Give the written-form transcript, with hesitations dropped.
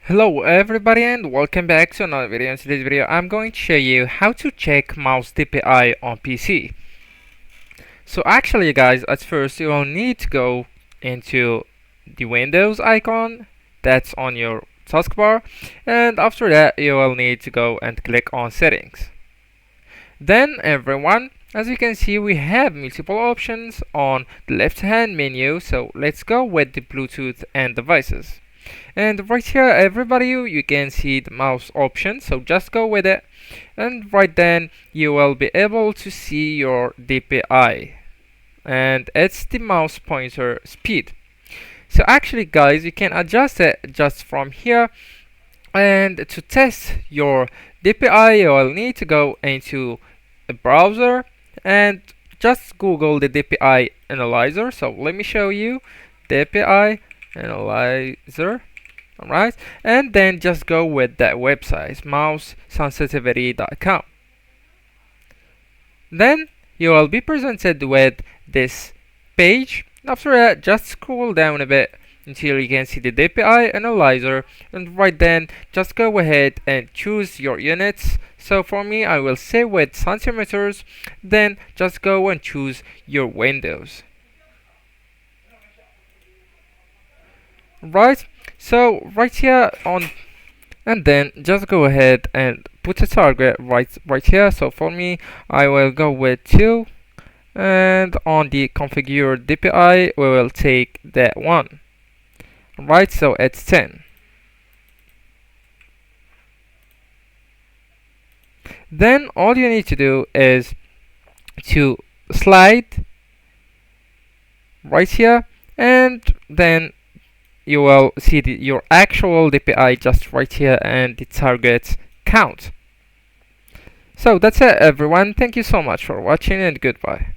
Hello everybody and welcome back to another video. In today's video I'm going to show you how to check mouse DPI on PC. So actually guys, at first you will need to go into the Windows icon that's on your taskbar, and after that you will need to go and click on settings. Then everyone, as you can see, we have multiple options on the left hand menu, so let's go with the Bluetooth and devices. And right here everybody, you can see the mouse option, so just go with it, and right then you will be able to see your DPI, and it's the mouse pointer speed. So actually guys, you can adjust it just from here, and to test your DPI you will need to go into a browser and just Google the DPI analyzer. So let me show you DPI analyzer. Alright, and then just go with that website, mousesensitivity.com. Then you will be presented with this page. After that, just scroll down a bit until you can see the DPI analyzer, and right then just go ahead and choose your units. So for me, I will say with centimeters. Then just go and choose your Windows. Right, so right here on, and then just go ahead and put a target right here. So for me, I will go with 2, and on the configure DPI we will take that one. Right, so it's 10. Then all you need to do is to slide right here, and then you will see your actual DPI just right here and the target count. So that's it everyone, thank you so much for watching and goodbye.